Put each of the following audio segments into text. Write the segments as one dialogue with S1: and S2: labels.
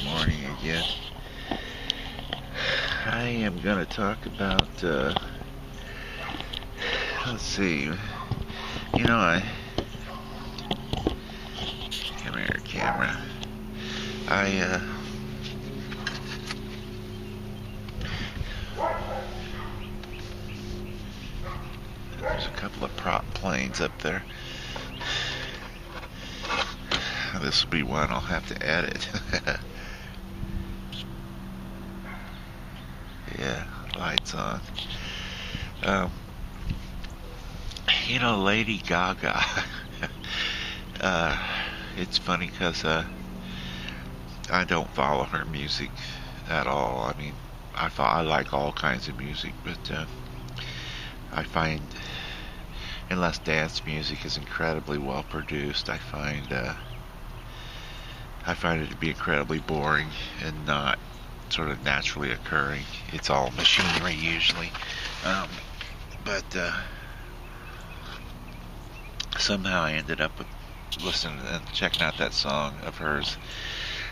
S1: this morning again. I am going to talk about, let's see, I, come here, camera. I, there's a couple of prop planes up there. This will be one I'll have to edit. Yeah, lights on. Um, Lady Gaga. It's funny because I don't follow her music at all. I mean, I like all kinds of music, but I find, unless dance music is incredibly well produced, I find it to be incredibly boring and not sort of naturally occurring. It's all machinery usually. But somehow I ended up listening and checking out that song of hers,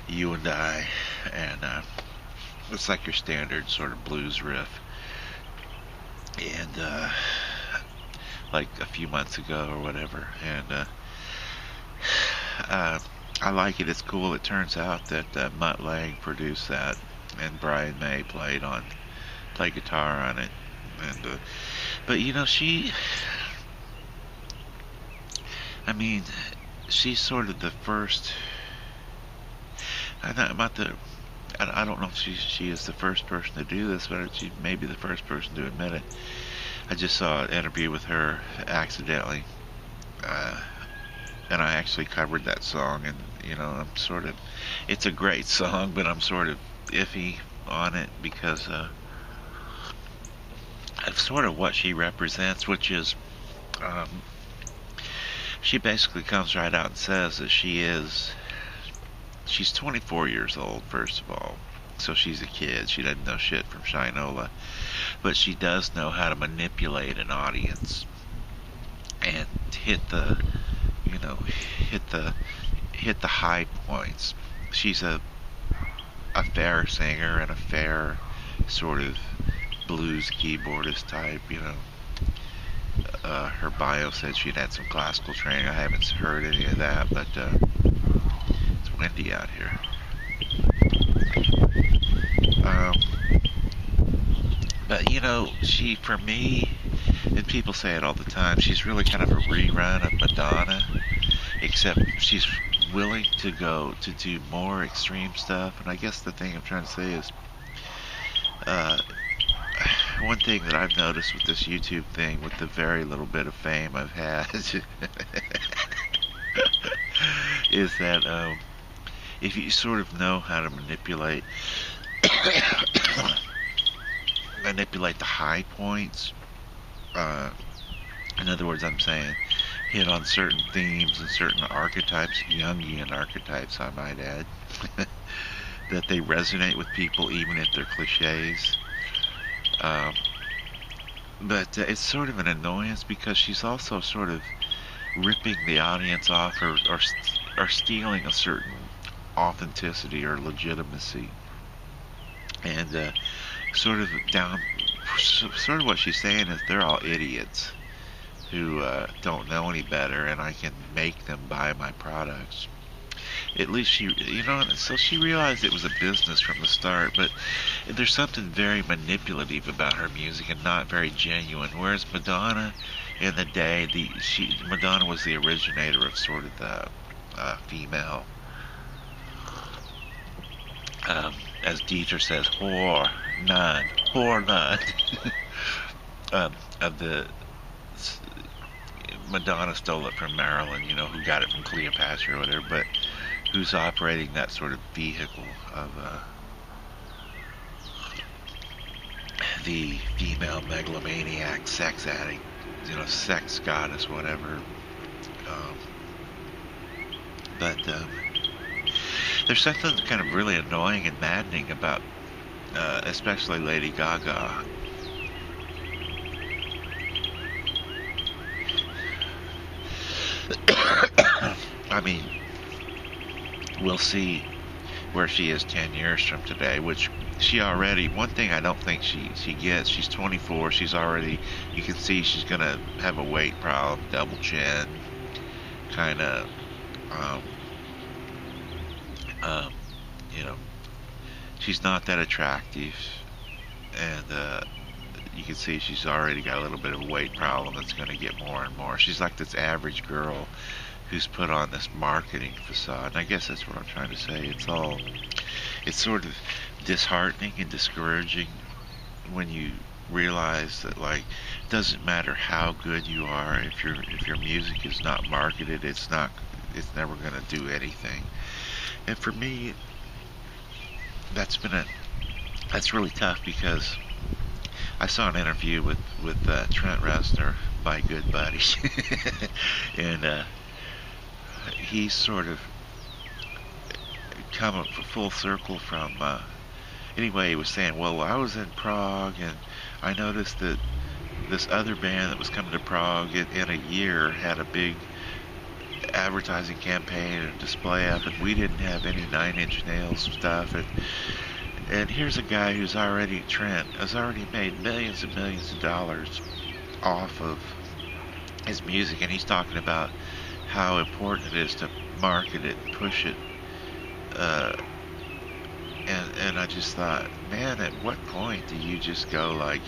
S1: You and I, and it's like your standard sort of blues riff. And like a few months ago or whatever, and I like it. It's cool. It turns out that Mutt Lange produced that, and Brian May played guitar on it. And but I mean, she's sort of the first. I don't know if she is the first person to do this, but she may be the first person to admit it. I just saw an interview with her accidentally. And I actually covered that song, and I'm sort of, it's a great song, but I'm sort of iffy on it because of sort of what she represents, which is, she basically comes right out and says that she's 24 years old, first of all, so she's a kid. She doesn't know shit from Shinola, but she does know how to manipulate an audience and hit the high points. She's a fair singer and a fair sort of blues keyboardist type. Her bio said she'd had some classical training. I haven't heard any of that, but it's windy out here. But she, for me, and people say it all the time, she's really kind of a rerun of Madonna, except she's willing to go to do more extreme stuff. And I guess the thing I'm trying to say is, one thing that I've noticed with this YouTube thing, with the very little bit of fame I've had, is that if you sort of know how to manipulate the high points, in other words, I'm saying hit on certain themes and certain archetypes, Jungian archetypes, I might add, that they resonate with people even if they're cliches. But it's sort of an annoyance because she's also sort of ripping the audience off, or stealing a certain authenticity or legitimacy, and sort of what she's saying is they're all idiots who don't know any better, and I can make them buy my products. At least so she realized it was a business from the start, but there's something very manipulative about her music and not very genuine. Whereas Madonna, in the day, Madonna was the originator of sort of the female, as Dieter says, whore nun, of the. Madonna stole it from Marilyn, who got it from Cleopatra or whatever, but who's operating that sort of vehicle of the female megalomaniac, sex addict, sex goddess, whatever. But there's something kind of really annoying and maddening about, especially Lady Gaga. I mean, we'll see where she is 10 years from today, which she already, one thing I don't think she gets, she's 24, she's already, you can see she's going to have a weight problem, double chin, kind of, um, um, you know, she's not that attractive, and you can see she's already got a little bit of a weight problem that's going to get more and more. She's like this average girl who's put on this marketing facade. And I guess that's what I'm trying to say. It's sort of disheartening and discouraging when you realize that, like, it doesn't matter how good you are, if your music is not marketed, it's never going to do anything. And for me, that's really tough, because I saw an interview with Trent Reznor, my good buddy, and he's sort of come up full circle from. Anyway, he was saying, well, I was in Prague, and I noticed that this other band that was coming to Prague in a year had a big advertising campaign and display up, and we didn't have any Nine Inch Nails stuff, and here's a guy who's already, Trent, has already made millions and millions of dollars off of his music, and he's talking about how important it is to market it, push it, and I just thought, man, at what point do you just go like,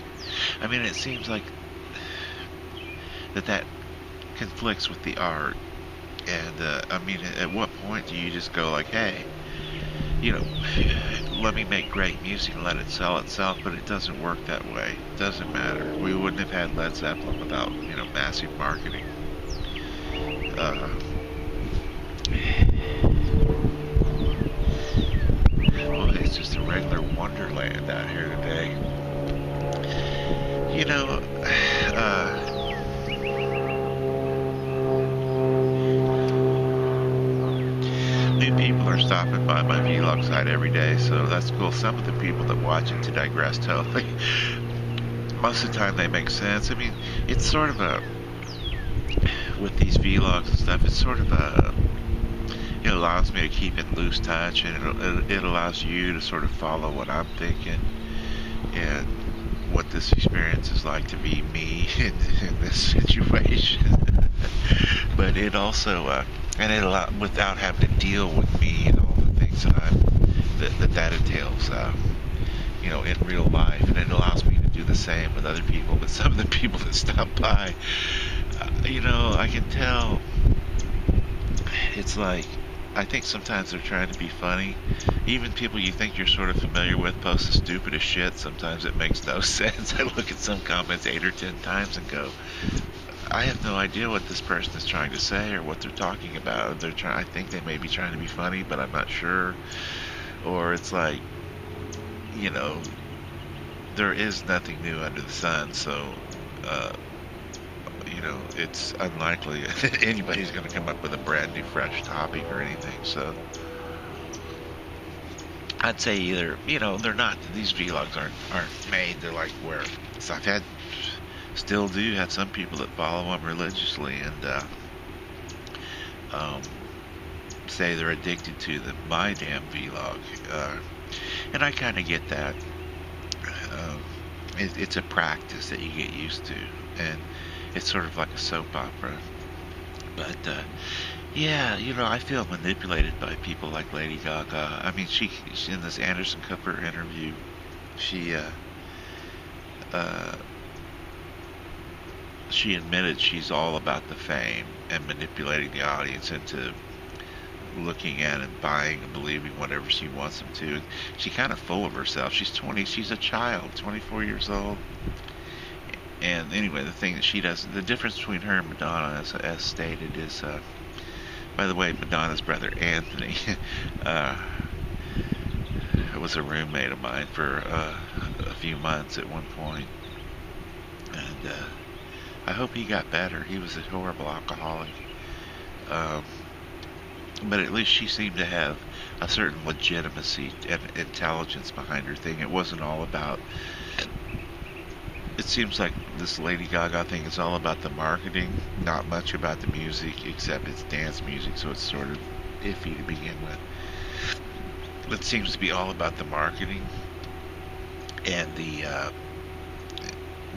S1: I mean, it seems like that conflicts with the art, and I mean, at what point do you just go like, hey, you know, let me make great music and let it sell itself? But it doesn't work that way. It doesn't matter. We wouldn't have had Led Zeppelin without, massive marketing. Well, it's just a regular wonderland out here today. You know, new people are stopping by my vlog site every day, so that's cool. Some of the people that watch it, to digress totally, most of the time they make sense. I mean, it's sort of with these vlogs and stuff, it's sort of it allows me to keep in loose touch, and it allows you to sort of follow what I'm thinking and what this experience is like to be me in this situation. But it also, and it allows, without having to deal with me and all the things that entails, in real life, and it allows me to do the same with other people. But some of the people that stop by, I can tell. It's like, I think sometimes they're trying to be funny. Even people you think you're sort of familiar with post the stupidest shit. Sometimes it makes no sense. I look at some comments 8 or 10 times and go, I have no idea what this person is trying to say or what they're talking about. I think they may be trying to be funny, but I'm not sure. Or it's like, there is nothing new under the sun, so it's unlikely anybody's going to come up with a brand new fresh topic or anything. So I'd say either, they're not, these vlogs aren't made, they're like where, so still do have some people that follow them religiously, and say they're addicted to my damn vlog, and I kind of get that. It's a practice that you get used to, and it's sort of like a soap opera. But yeah, I feel manipulated by people like Lady Gaga. I mean, she in this Anderson Cooper interview, she admitted she's all about the fame and manipulating the audience into looking at and buying and believing whatever she wants them to. She's kind of full of herself. She's a child, 24 years old. And anyway, the thing that she does, the difference between her and Madonna, as stated, is, by the way, Madonna's brother Anthony was a roommate of mine for a few months at one point, and I hope he got better. He was a horrible alcoholic. But at least she seemed to have a certain legitimacy and intelligence behind her thing. It wasn't all about... It seems like this Lady Gaga thing is all about the marketing, not much about the music, except it's dance music, so it's sort of iffy to begin with. it seems to be all about the marketing and the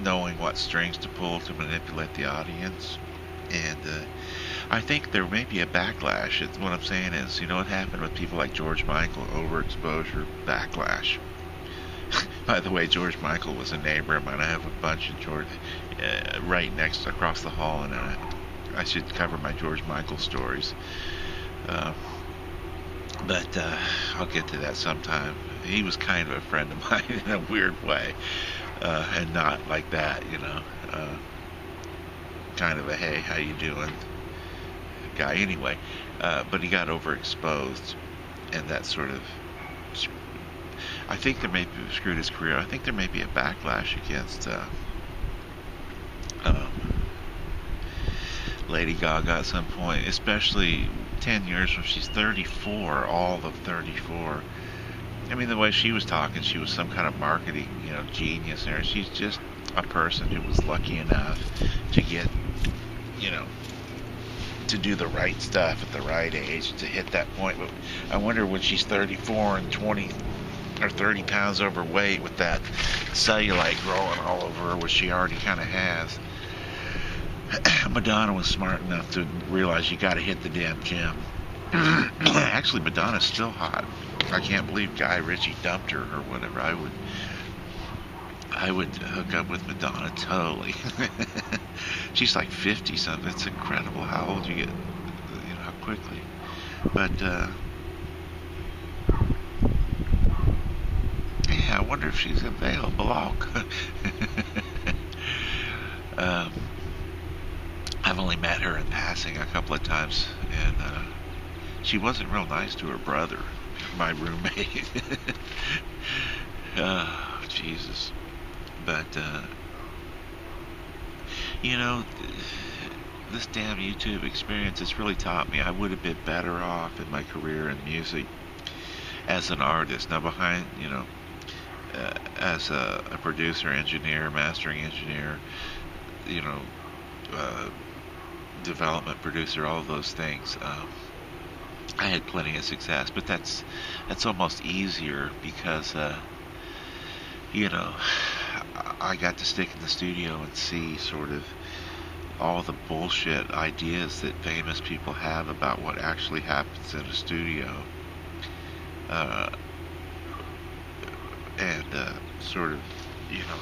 S1: knowing what strings to pull to manipulate the audience. And I think there may be a backlash. What I'm saying is, you know what happened with people like George Michael? Overexposure, backlash. By the way, George Michael was a neighbor of mine. I have a bunch of George right next across the hall, and I should cover my George Michael stories. Uh, but I'll get to that sometime. He was kind of a friend of mine in a weird way, and not like that, you know. Kind of a hey, how you doing guy anyway. But he got overexposed, and that sort of, I think there may be screwed his career. I think there may be a backlash against um, Lady Gaga at some point, especially 10 years when she's 34, all of 34. I mean, the way she was talking, she was some kind of marketing, you know, genius there. She's just a person who was lucky enough to get, you know, to do the right stuff at the right age to hit that point. But I wonder when she's 34 and 20 or 30 pounds overweight with that cellulite growing all over her, which she already kind of has. Madonna was smart enough to realize you got to hit the damn gym. Actually, Madonna's still hot. I can't believe Guy Ritchie dumped her or whatever. I would hook up with Madonna totally. She's like 50 something. It's incredible how old you get, you know, how quickly. But yeah, I wonder if she's available. I've only met her in passing a couple of times, and she wasn't real nice to her brother, my roommate. Oh, Jesus. But, you know, this damn YouTube experience has really taught me I would have been better off in my career in music as an artist. Now, behind, you know, as a producer, engineer, mastering engineer, you know, development producer, all of those things. I had plenty of success, but that's almost easier because, you know, I got to stick in the studio and see sort of all the bullshit ideas that famous people have about what actually happens in a studio, and sort of, you know,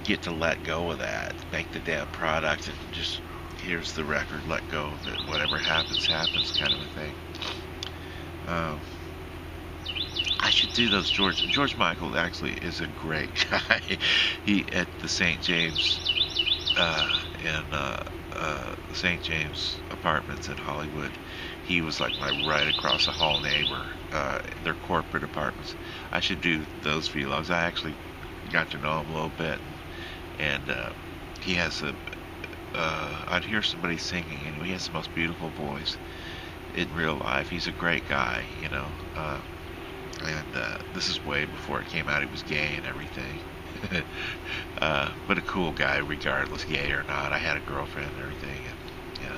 S1: get to let go of that, make the damn product, and just here's the record, let go of it, whatever happens, happens, kind of a thing. I should do those. George Michael actually is a great guy. He at the St. James in St. James Apartments in Hollywood. He was like my right across the hall neighbor. Their corporate apartments. I should do those vlogs. I actually got to know him a little bit, and he has a. I'd hear somebody singing, and he has the most beautiful voice in real life. He's a great guy, you know. And this is way before it came out he was gay and everything. But a cool guy regardless, gay or not. I had a girlfriend and everything, and, you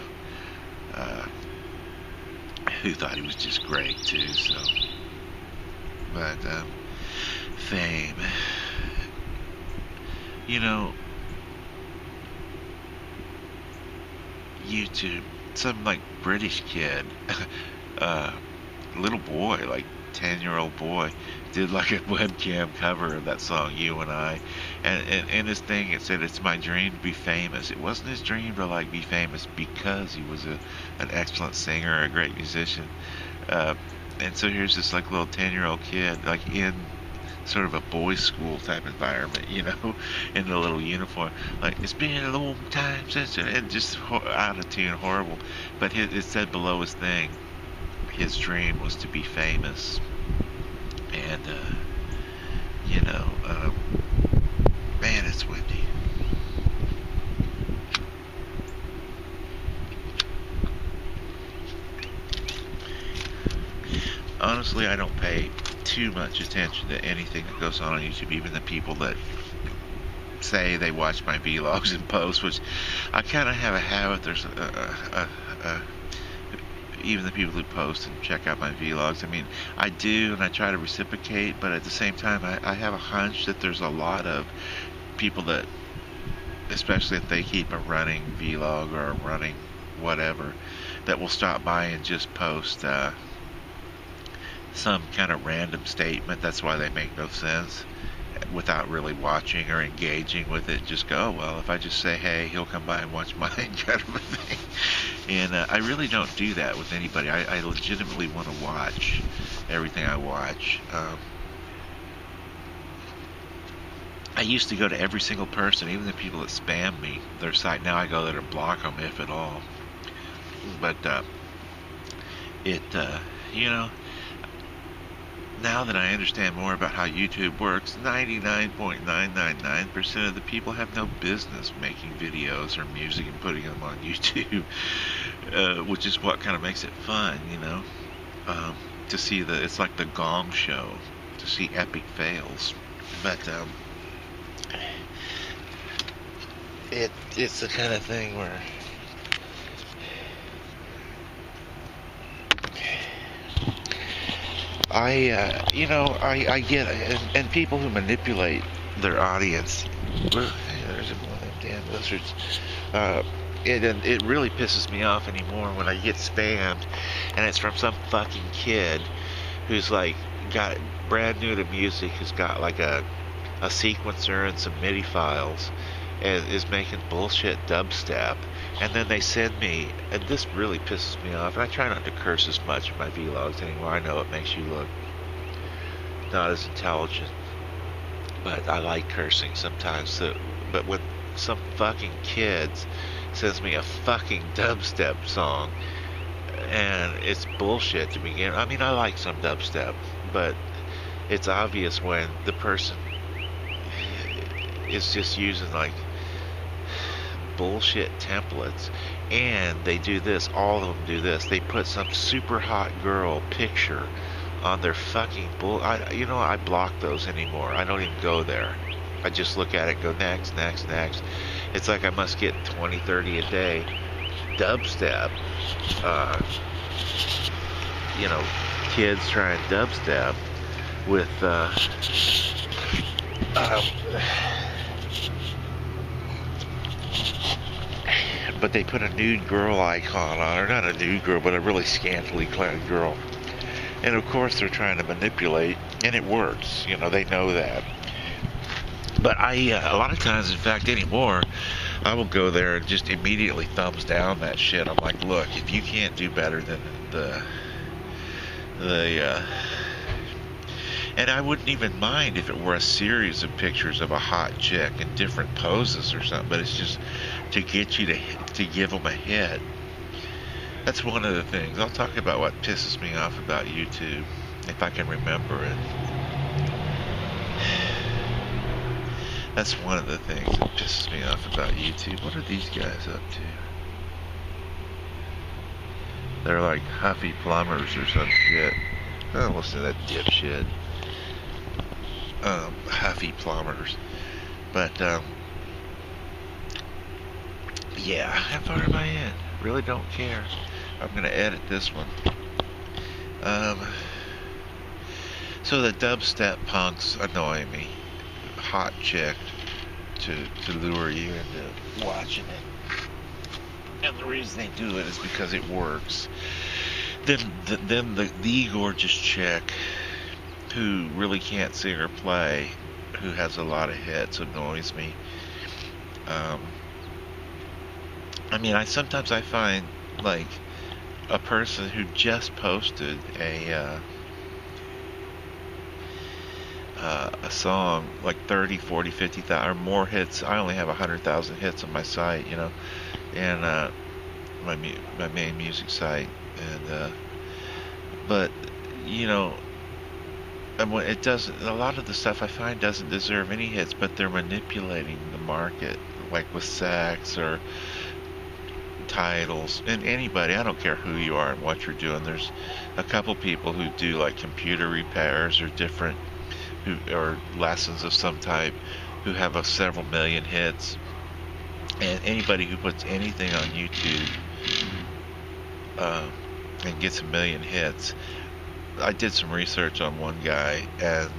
S1: know, who thought he was just great too, so. But, fame. You know, YouTube, some like British kid, little boy, like 10-year-old boy, did like a webcam cover of that song You and I, and in his thing it said it's my dream to be famous. It wasn't his dream to like be famous because he was an excellent singer, a great musician, and so here's this like little 10-year-old kid like in sort of a boys' school type environment, you know, in a little uniform, like it's been a long time since, and just out of tune, horrible. But it said below his thing, his dream was to be famous, and you know, man, it's windy. Honestly, I don't pay too much attention to anything that goes on YouTube, even the people that say they watch my vlogs and posts, which I kind of have a habit. There's even the people who post and check out my vlogs. I mean, I do, and I try to reciprocate, but at the same time, I have a hunch that there's a lot of people that, especially if they keep a running vlog or a running whatever, that will stop by and just post some kind of random statement. That's why they make no sense, without really watching or engaging with it. Just go, oh, well, if I just say, hey, he'll come by and watch mine, kind of a thing. And I really don't do that with anybody. I legitimately want to watch everything I watch. I used to go to every single person, even the people that spam me, their site. Now I go there to block them, if at all. But you know, now that I understand more about how YouTube works, 99.999% of the people have no business making videos or music and putting them on YouTube, which is what kind of makes it fun, you know, to see it's like the Gong Show, to see epic fails. But it's the kind of thing where I get it, and people who manipulate their audience. There's one of them damn lizards. It really pisses me off anymore when I get spammed, and it's from some fucking kid who's like got brand new to music, who's got like a sequencer and some MIDI files, and is making bullshit dubstep. And then they send me, and this really pisses me off, and I try not to curse as much in my vlogs anymore. I know it makes you look not as intelligent, but I like cursing sometimes. So, but when some fucking kid sends me a fucking dubstep song, and it's bullshit to begin. I mean, I like some dubstep, but it's obvious when the person is just using like bullshit templates, and they do this, all of them do this, they put some super hot girl picture on their fucking I block those anymore. I don't even go there. I just look at it and go next, next, next. It's like I must get 20, 30 a day. Dubstep, kids trying dubstep with but they put a nude girl icon on her. Not a nude girl, but a really scantily clad girl. And of course they're trying to manipulate, and it works. You know, they know that. But a lot of times, in fact, anymore, I will go there and just immediately thumbs down that shit. I'm like, look, if you can't do better than and I wouldn't even mind if it were a series of pictures of a hot chick in different poses or something, but it's just to get you to give them a hit. That's one of the things. I'll talk about what pisses me off about YouTube, if I can remember it. That's one of the things that pisses me off about YouTube. What are these guys up to? They're like Huffy Plumbers or some shit. Oh, listen to that dipshit. Huffy Plumbers. But, yeah, how far am I in? Really don't care. I'm gonna edit this one. So the dubstep punks annoy me. Hot chick to lure you into watching it. And the reason they do it is because it works. Then the gorgeous chick who really can't sing or play, who has a lot of hits, annoys me. I mean, sometimes I find like a person who just posted a song, like 30, 40, 50,000 or more hits. I only have 100,000 hits on my site, you know, and my main music site, and but you know, and when it doesn't, a lot of the stuff I find doesn't deserve any hits, but they're manipulating the market, like with sex or titles. And anybody, I don't care who you are and what you're doing. There's a couple people who do like computer repairs or different, or lessons of some type, who have several million hits. And anybody who puts anything on YouTube, and gets a million hits. I did some research on one guy, and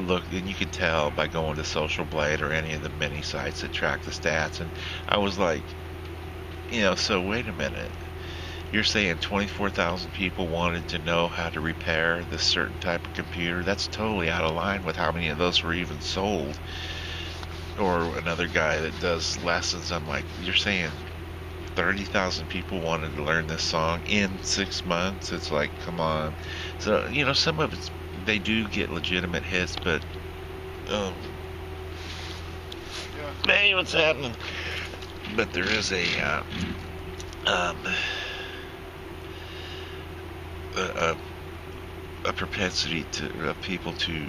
S1: look, and you can tell by going to Social Blade or any of the mini sites that track the stats. And I was like, so wait a minute. You're saying 24,000 people wanted to know how to repair this certain type of computer? That's totally out of line with how many of those were even sold. Or another guy that does lessons. I'm like, you're saying 30,000 people wanted to learn this song in 6 months? It's like, come on. So, some of it's, they do get legitimate hits, but, hey, what's happening? But there is a propensity to people to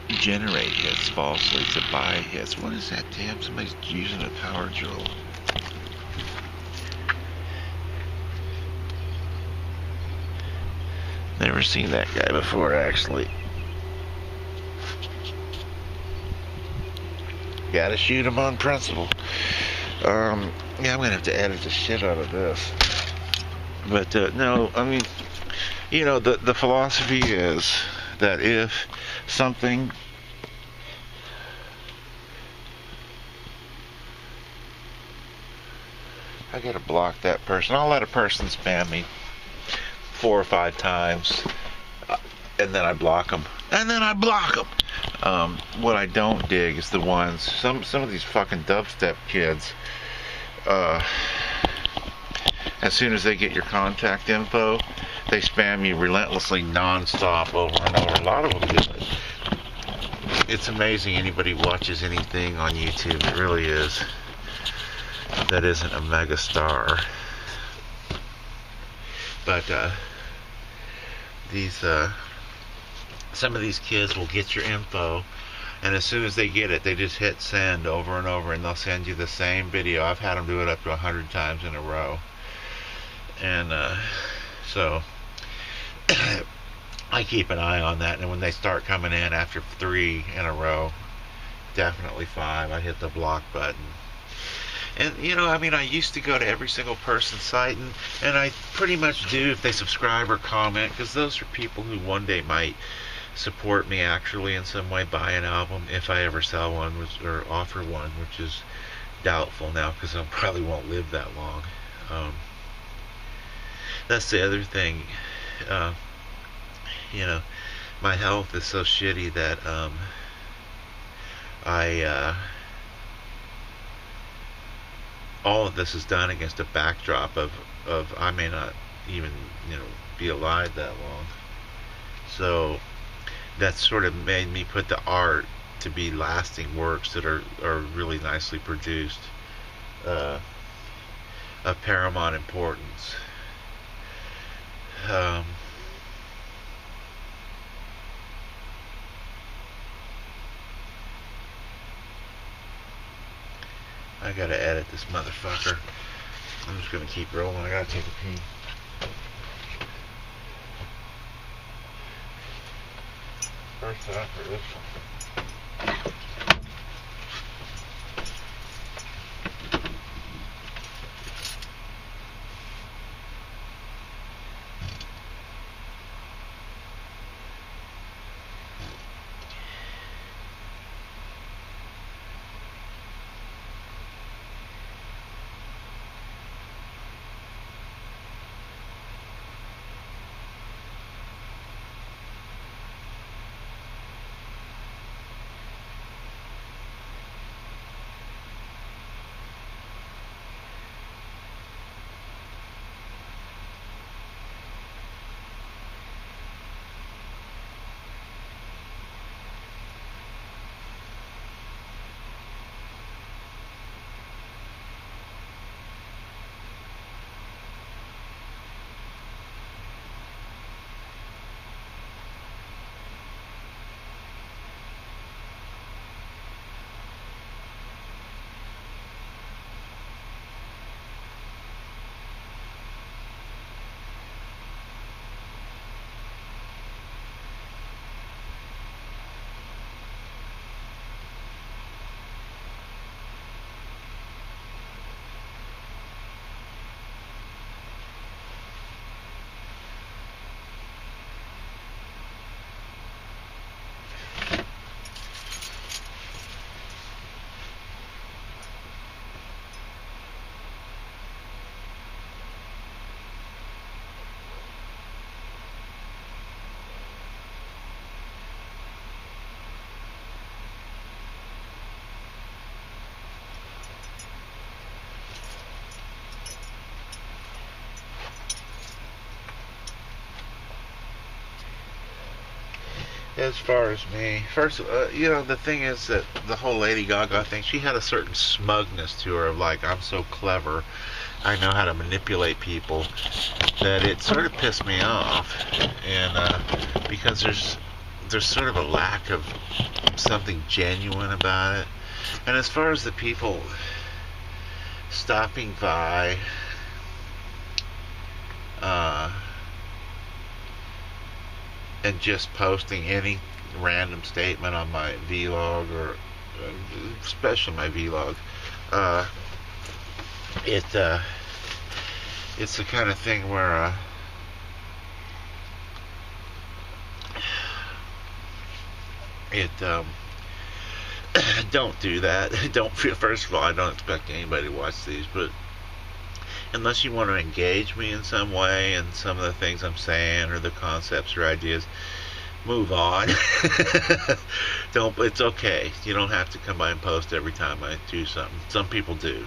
S1: generate hits falsely, to buy hits. What is that? Damn, somebody's using a power drill. Never seen that guy before, actually. Gotta shoot him on principle. Yeah, I'm gonna have to edit the shit out of this. But no, I mean, the philosophy is that if something I gotta block that person. I'll let a person spam me 4 or 5 times, and then I block them. What I don't dig is the ones, some of these fucking dubstep kids, as soon as they get your contact info, they spam you relentlessly, non-stop, over and over. A lot of them do it. It's amazing anybody watches anything on YouTube. It really is. That isn't a mega star. But these some of these kids will get your info, and as soon as they get it, they just hit send over and over, and they'll send you the same video. I've had them do it up to 100 times in a row. And so I keep an eye on that, and when they start coming in after 3 in a row, definitely 5, I hit the block button. And I used to go to every single person's site, and I pretty much do if they subscribe or comment, because those are people who one day might support me actually in some way, buy an album if I ever sell one, or offer one, which is doubtful now because I probably won't live that long. That's the other thing. My health is so shitty that all of this is done against a backdrop of I may not even be alive that long. So that's sort of made me put the art to be lasting works that are really nicely produced, of paramount importance. I gotta edit this motherfucker. I'm just gonna keep rolling. I gotta take a pee. First time for this one. as far as me, first, you know, the thing is that the whole Lady Gaga thing, she had a certain smugness to her of like, I'm so clever, I know how to manipulate people, that it sort of pissed me off, and because there's sort of a lack of something genuine about it. And as far as the people stopping by, and just posting any random statement on my vlog, or especially my vlog, it's the kind of thing where don't do that. Don't feel, first of all, I don't expect anybody to watch these, but unless you want to engage me in some way and some of the things I'm saying or the concepts or ideas, move on. Don't. It's okay. You don't have to come by and post every time I do something. Some people do.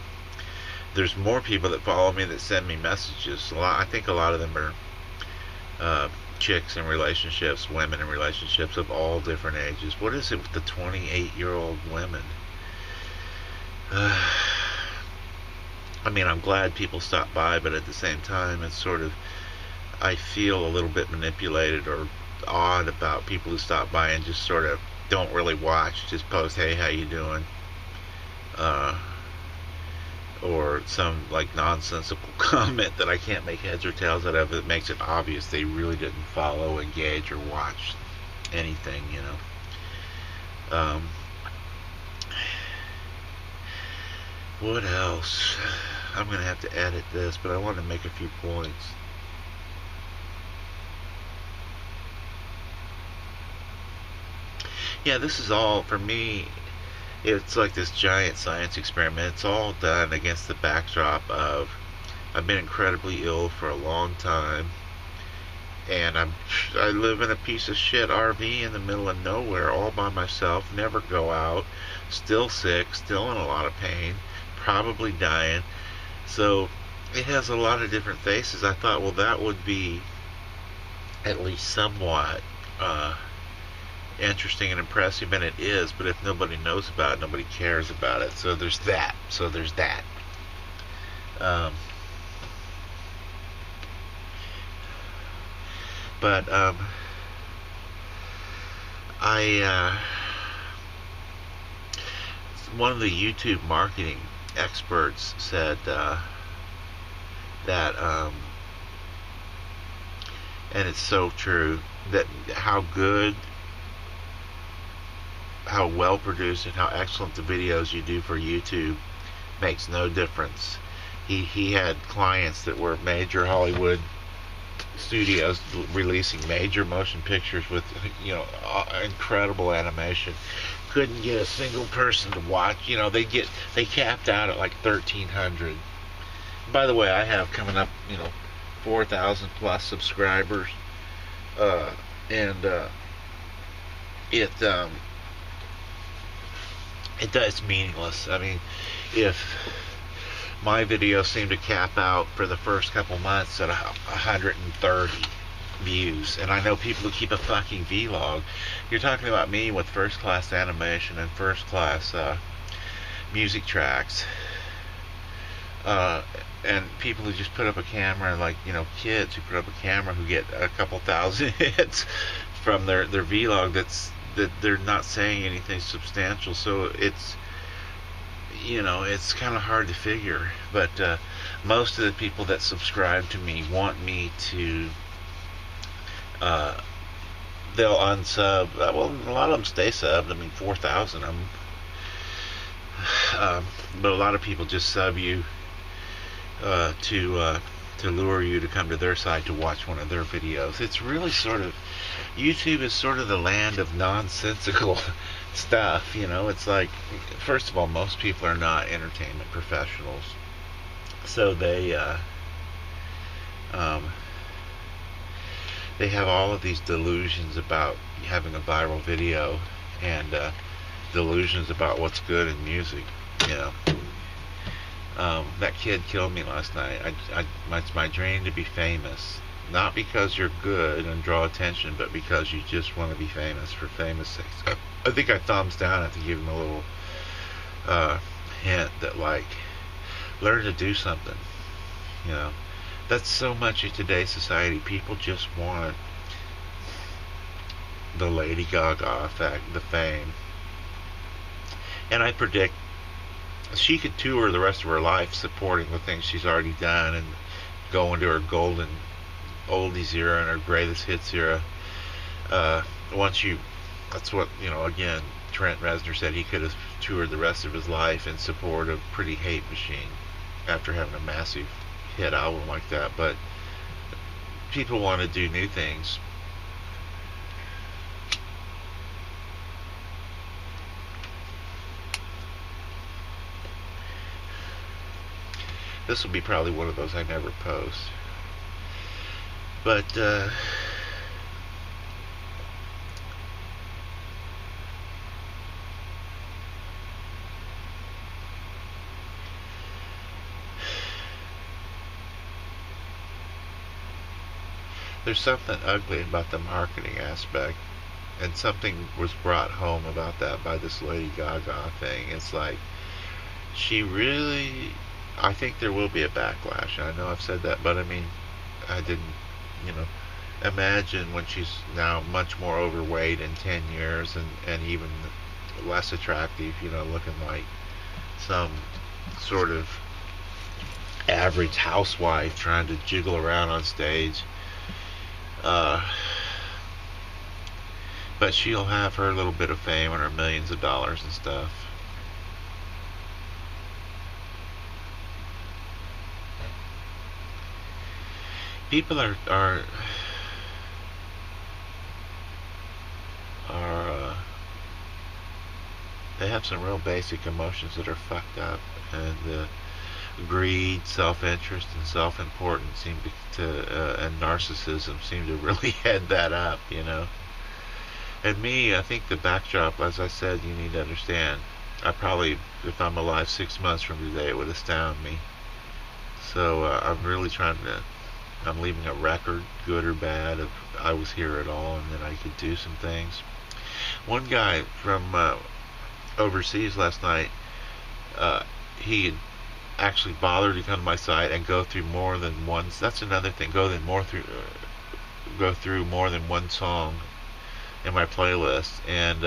S1: There's more people that follow me that send me messages. I think a lot of them are chicks in relationships, women in relationships of all different ages. What is it with the 28-year-old women? I mean, I'm glad people stop by, but at the same time, it's sort of, I feel a little bit manipulated or odd about people who stop by and just sort of don't really watch, just post, hey, how you doing? Or some like nonsensical comment that I can't make heads or tails out of. It makes it obvious they really didn't follow, engage, or watch anything, you know. What else? I'm going to have to edit this, but I want to make a few points. Yeah, this is all, for me, it's like this giant science experiment. It's all done against the backdrop of, I've been incredibly ill for a long time, and I live in a piece of shit RV in the middle of nowhere all by myself, never go out, still sick, still in a lot of pain, probably dying. So it has a lot of different faces. I thought, well, that would be at least somewhat interesting and impressive, and it is, but if nobody knows about it, nobody cares about it. So there's that. One of the YouTube marketing experts said that, and it's so true, that how well produced and how excellent the videos you do for YouTube makes no difference. He had clients that were major Hollywood studios releasing major motion pictures with, you know, incredible animation. Couldn't get a single person to watch. You know, they capped out at like 1,300. By the way, I have coming up, you know, 4,000 plus subscribers, it's meaningless. I mean, if my videos seem to cap out for the first couple months at 130 views, and I know people who keep a fucking vlog. You're talking about me with first class animation and first class music tracks, and people who just put up a camera, like, you know, kids who put up a camera who get a couple thousand hits from their vlog that they're not saying anything substantial. So it's, you know, it's kind of hard to figure. But most of the people that subscribe to me want me to, they'll unsub. Well, a lot of them stay subbed. I mean, 4,000 of them. But a lot of people just sub you to lure you to come to their side to watch one of their videos. It's really sort of, YouTube is sort of the land of nonsensical stuff, you know. It's like, first of all, most people are not entertainment professionals, so they have all of these delusions about having a viral video, and delusions about what's good in music, you know. That kid killed me last night. It's my dream to be famous. not because you're good and draw attention, but because you just want to be famous for famous sake. So I think I thumbs down it to give him a little uh, hint that, like, learn to do something. You know, that's so much of today's society. People just want the Lady Gaga effect, the fame. And I predict she could tour the rest of her life supporting the things she's already done and go into her golden oldies era and her greatest hits era. Once you, that's what, again, Trent Reznor said he could have toured the rest of his life in support of Pretty Hate Machine after having a massive hit album like that. But people want to do new things. This will be probably one of those I never post. But, there's something ugly about the marketing aspect, and something was brought home about that by this Lady Gaga thing. It's like, she really, I think there will be a backlash. I know I've said that, but I mean, I didn't, imagine when she's now much more overweight in 10 years and even less attractive, looking like some sort of average housewife trying to jiggle around on stage. But she'll have her little bit of fame and her millions of dollars and stuff. People are they have some real basic emotions that are fucked up, and greed, self-interest, and self-importance seem and narcissism seem to really head that up, And me, I think the backdrop, as I said, you need to understand. I probably, if I'm alive 6 months from today, it would astound me. So I'm really I'm leaving a record, good or bad, if I was here at all, and then I could do some things. One guy from overseas last night, he had actually bothered to come to my site and go through more than one. That's another thing. Go through more than one song in my playlist, and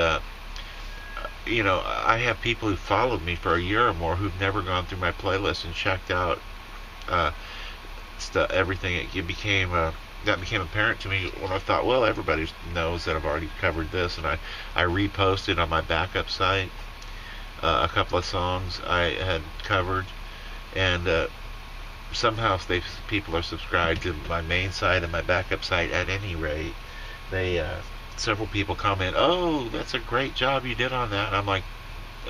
S1: I have people who followed me for a year or more who've never gone through my playlist and checked out everything. That became apparent to me when I thought, well, everybody knows that I've already covered this, and I reposted on my backup site a couple of songs I had covered, and somehow people are subscribed to my main site and my backup site. At any rate, they several people comment, "Oh, that's a great job you did on that." And I'm like,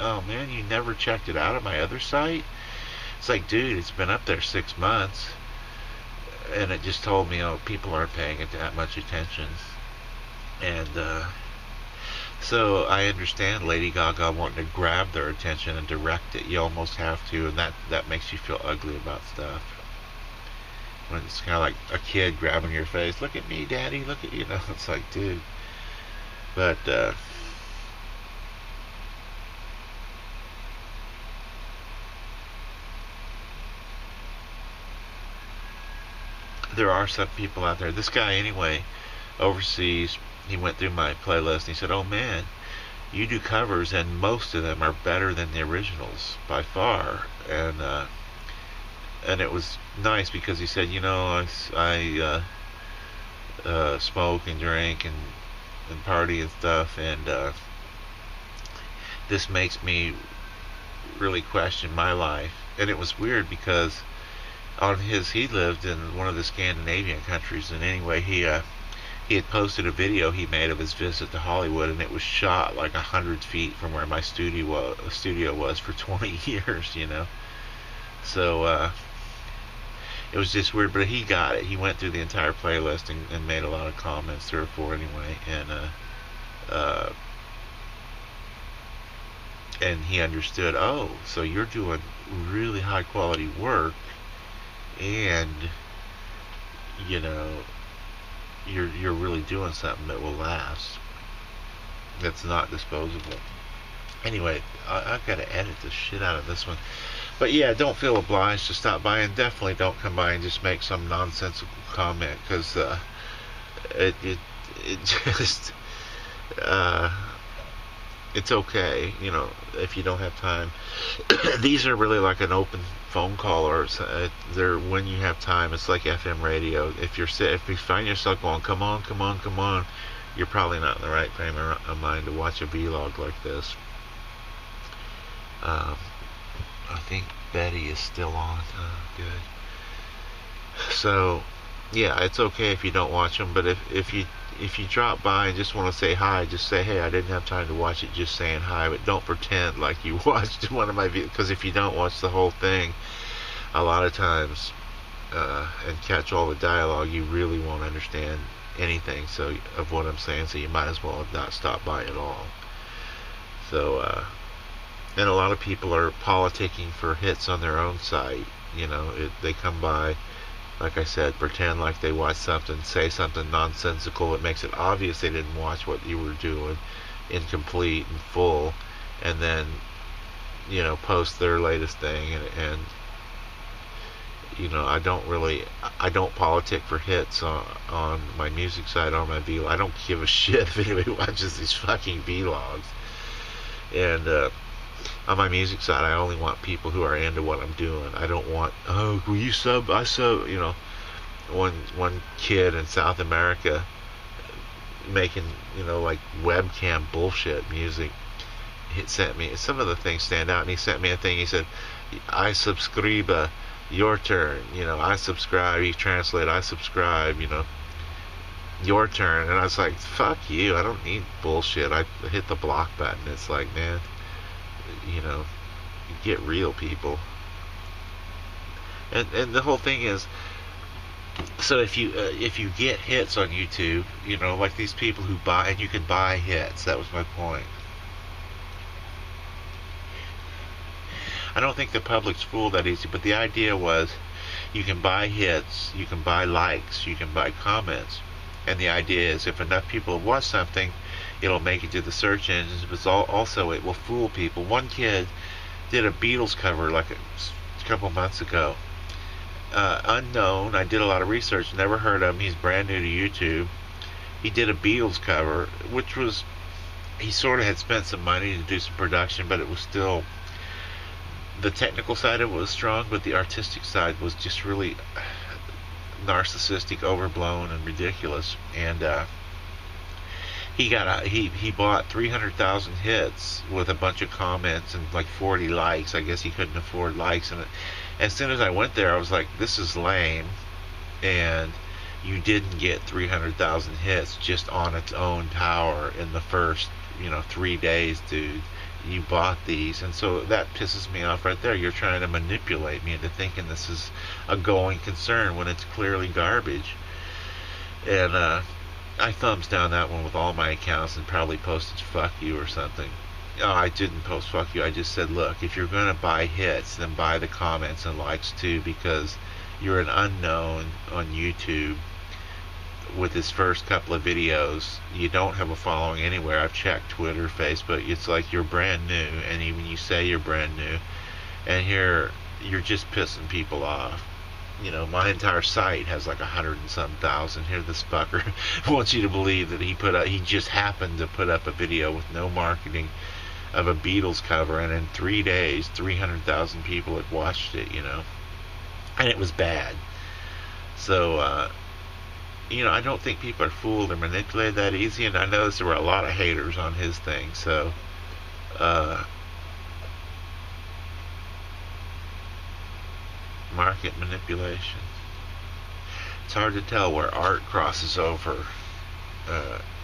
S1: "Oh man, you never checked it out on my other site?" It's like, dude, it's been up there 6 months. And it just told me, people aren't paying it that much attention. And so I understand Lady Gaga wanting to grab their attention and direct it. You almost have to, and that makes you feel ugly about stuff. When it's kind of like a kid grabbing your face. Look at me, Daddy. Look at you. It's like, dude. But there are some people out there. This guy, anyway, overseas, he went through my playlist and he said, "Oh man, you do covers, and most of them are better than the originals by far." And it was nice because he said, I smoke and drink and party and stuff, and this makes me really question my life. And it was weird because he lived in one of the Scandinavian countries, and anyway, he had posted a video he made of his visit to Hollywood, and it was shot like 100 feet from where my studio was for 20 years, So it was just weird, but he got it. He went through the entire playlist and made a lot of comments, 3 or 4 anyway, and he understood. Oh, so you're doing really high quality work, and you're really doing something that will last. That's not disposable. Anyway, I've got to edit the shit out of this one. But yeah, don't feel obliged to stop by, and definitely don't come by and just make some nonsensical comment, because it just uh, it's okay, if you don't have time. These are really like an open phone call, or they're when you have time. It's like FM radio. If you find yourself going, come on, come on, come on, you're probably not in the right frame of mind to watch a vlog like this. I think Betty is still on. Good. So, yeah, it's okay if you don't watch them, but if you drop by and just want to say hi, just say, hey, I didn't have time to watch it, just saying hi, but don't pretend like you watched one of my videos, because if you don't watch the whole thing, a lot of times, and catch all the dialogue, you really won't understand anything of what I'm saying, so you might as well have not stopped by at all. So, and a lot of people are politicking for hits on their own site. They come by, like I said, pretend like they watch something, say something nonsensical. It makes it obvious they didn't watch what you were doing incomplete and full, and then post their latest thing. And I don't politic for hits on my music site, on my vlog. I don't give a shit if anybody watches these fucking vlogs. And on my music side, I only want people who are into what I'm doing. I don't want, oh, will you sub? I sub. One kid in South America making like webcam bullshit music. He sent me some of the things stand out, and he sent me a thing. He said, "I subscribe, your turn." I subscribe. He translated, "I subscribe." Your turn. And I was like, fuck you. I don't need bullshit. I hit the block button. It's like, man, get real, people. And the whole thing is, so if you get hits on YouTube, like these people who buy, and you can buy hits. That was my point. I don't think the public's fooled that easy, but the idea was you can buy hits, you can buy likes, you can buy comments, and the idea is if enough people have watched something, it'll make it to the search engines, but also it will fool people. One kid did a Beatles cover like a couple months ago. Unknown. I did a lot of research, never heard of him. He's brand new to YouTube. He did a Beatles cover, which was, he sort of had spent some money to do some production, but it was still, the technical side of it was strong, but the artistic side was just really narcissistic, overblown, and ridiculous. And he bought 300,000 hits with a bunch of comments and like 40 likes. I guess he couldn't afford likes, and as soon as I went there, I was like, this is lame. And you didn't get 300,000 hits just on its own power in the first 3 days, dude. You bought these, and so that pisses me off right there. You're trying to manipulate me into thinking this is a going concern when it's clearly garbage. And I thumbs down that one with all my accounts and probably posted fuck you or something. Oh, I didn't post fuck you. I just said, look, if you're going to buy hits, then buy the comments and likes too, because you're an unknown on YouTube with his first couple of videos. You don't have a following anywhere. I've checked Twitter, Facebook. It's like you're brand new, and even you say you're brand new, and here you're just pissing people off. My entire site has like 100 and some thousand. Here this fucker wants you to believe that he just happened to put up a video with no marketing of a Beatles cover, and in 3 days 300,000 people had watched it, and it was bad. So I don't think people are fooled or manipulated that easy, and I noticed there were a lot of haters on his thing. So market manipulation. It's hard to tell where art crosses over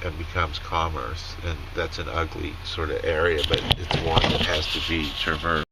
S1: and becomes commerce, and that's an ugly sort of area, but it's one that has to be traversed.